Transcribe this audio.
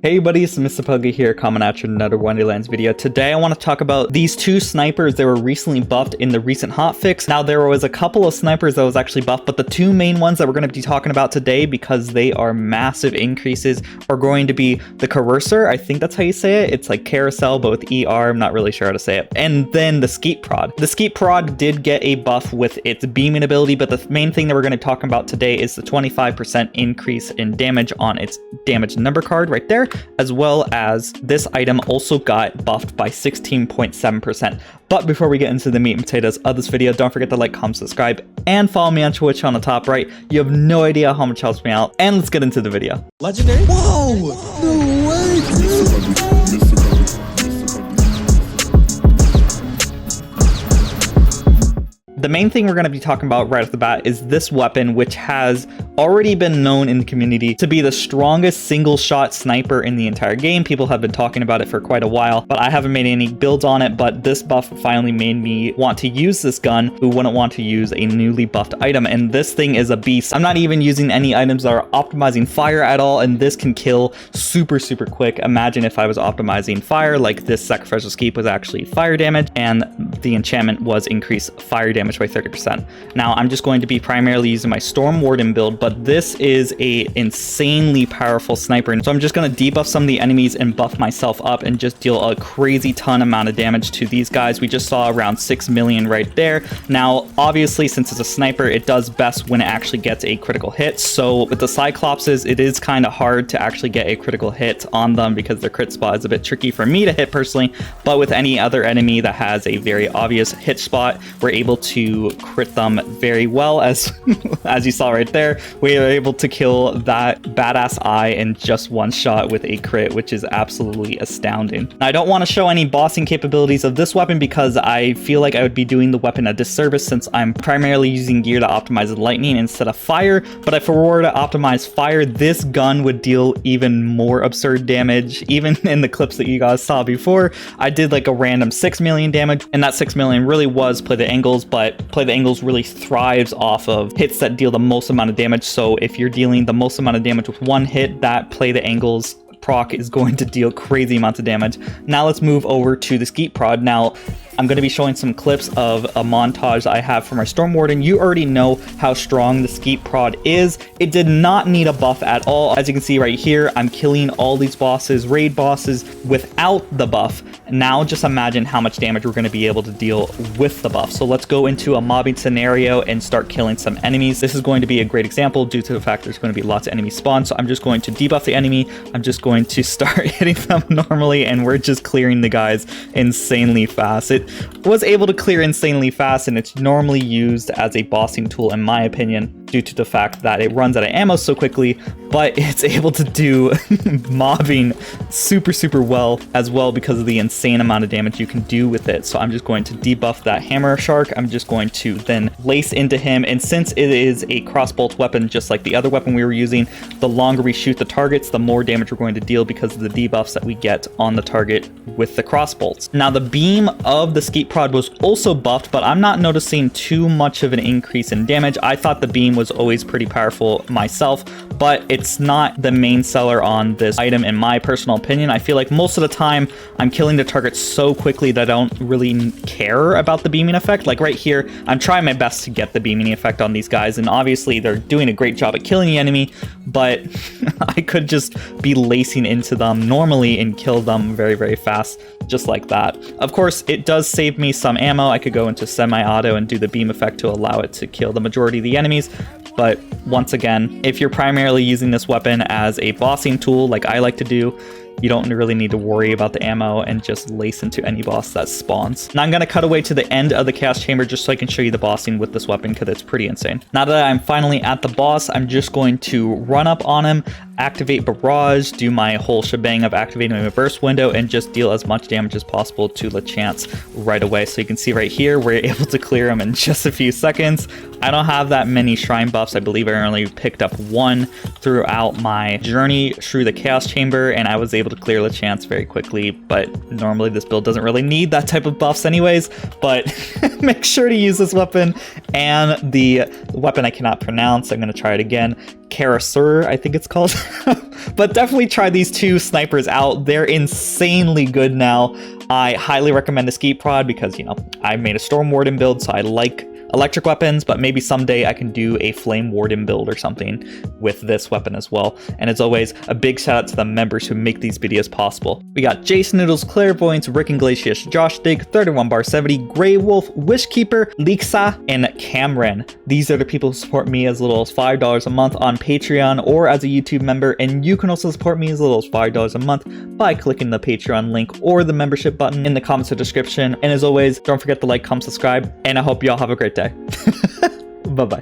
Hey buddies, Mr. Puggy here, coming at you another Wonderlands video. Today I want to talk about these two snipers that were recently buffed in the recent hotfix. Now there was a couple of snipers that was actually buffed, but the two main ones that we're going to be talking about today, because they are massive increases, are going to be the Carrouser, I think that's how you say it. It's like carousel, but with ER, I'm not really sure how to say it. And then the Skeep Prod. The Skeep Prod did get a buff with its beaming ability, but the main thing that we're going to talk about today is the 25% increase in damage on its damage number card right there, as well as this item also got buffed by 16.7%. But before we get into the meat and potatoes of this video, don't forget to like, comment, subscribe, and follow me on Twitch on the top right. You have no idea how much helps me out. And let's get into the video. Legendary? Whoa! No way, dude! The main thing we're going to be talking about right off the bat is this weapon, which has already been known in the community to be the strongest single shot sniper in the entire game. People have been talking about it for quite a while, but I haven't made any builds on it. But this buff finally made me want to use this gun, who wouldn't want to use a newly buffed item. And this thing is a beast. I'm not even using any items that are optimizing fire at all, and this can kill super quick. Imagine if I was optimizing fire, like this Carrouser Skeep was actually fire damage, and the enchantment was increased fire damage by 30%. Now I'm just going to be primarily using my Warden build, but this is a insanely powerful sniper. So I'm just going to debuff some of the enemies and buff myself up and just deal a crazy ton amount of damage to these guys. We just saw around 6 million right there. Now obviously, since it's a sniper, it does best when it actually gets a critical hit. So with the Cyclopses, it is kind of hard to actually get a critical hit on them because their crit spot is a bit tricky for me to hit personally. But with any other enemy that has a very obvious hit spot, we're able to crit them very well. As you saw right there, we are able to kill that badass eye in just one shot with a crit, which is absolutely astounding. Now, I don't want to show any bossing capabilities of this weapon because I feel like I would be doing the weapon a disservice, since I'm primarily using gear to optimize lightning instead of fire. But if I were to optimize fire, this gun would deal even more absurd damage. Even in the clips that you guys saw before, I did like a random 6 million damage, and that 6 million really was Play the Angles, but Play the Angles really thrives off of hits that deal the most amount of damage. So if you're dealing the most amount of damage with one hit, that Play the Angles proc is going to deal crazy amounts of damage. Now let's move over to the Skeep Prod. Now I'm going to be showing some clips of a montage I have for my Warden. You already know how strong the Skeep Prod is. It did not need a buff at all. As you can see right here, I'm killing all these bosses, raid bosses, without the buff. Now just imagine how much damage we're going to be able to deal with the buff. So let's go into a mobbing scenario and start killing some enemies. This is going to be a great example due to the fact there's going to be lots of enemy spawns. So I'm just going to debuff the enemy. I'm just going to start hitting them normally, and we're just clearing the guys insanely fast. It was able to clear insanely fast, and it's normally used as a bossing tool in my opinion, due to the fact that it runs out of ammo so quickly, but it's able to do mobbing super well as well because of the insane amount of damage you can do with it. So I'm just going to debuff that hammer shark. I'm just going to then lace into him, and since it is a crossbolt weapon just like the other weapon we were using, the longer we shoot the targets, the more damage we're going to deal because of the debuffs that we get on the target with the crossbolts. Now the beam of the Skeep Prod was also buffed, but I'm not noticing too much of an increase in damage. I thought the beam was always pretty powerful myself, but it's not the main seller on this item in my personal opinion. I feel like most of the time I'm killing the target so quickly that I don't really care about the beaming effect. Like right here, I'm trying my best to get the beaming effect on these guys, and obviously they're doing a great job at killing the enemy, but I could just be lacing into them normally and kill them very fast, just like that. Of course, it does save me some ammo. I could go into semi-auto and do the beam effect to allow it to kill the majority of the enemies. But once again, if you're primarily using this weapon as a bossing tool like I like to do, you don't really need to worry about the ammo and just lace into any boss that spawns. Now I'm going to cut away to the end of the chaos chamber just so I can show you the bossing with this weapon, because it's pretty insane. Now that I'm finally at the boss, I'm just going to run up on him, activate Barrage, do my whole shebang of activating my burst window, and just deal as much damage as possible to LeChance right away. So you can see right here, we're able to clear him in just a few seconds. I don't have that many shrine buffs. I believe I only picked up one throughout my journey through the chaos chamber, and I was able able to clear the chance very quickly, but normally this build doesn't really need that type of buffs anyways, but make sure to use this weapon. And the weapon I cannot pronounce, I'm going to try it again, Carrouser, I think it's called. But definitely try these two snipers out. They're insanely good now. I highly recommend the Skeep Prod because, you know, I made a Storm Warden build, so I like electric weapons, but maybe someday I can do a Flame Warden build or something with this weapon as well. And as always, a big shout out to the members who make these videos possible. We got Jason Noodles, Clairvoyance, Rick Inglesias, Josh Dig, 31 Bar 70, Grey Wolf, Wishkeeper, Leeksa, and Cameron. These are the people who support me as little as $5 a month on Patreon or as a YouTube member, and you can also support me as little as $5 a month by clicking the Patreon link or the membership button in the comments or description. And as always, don't forget to like, comment, subscribe, and I hope y'all have a great day. Bye-bye.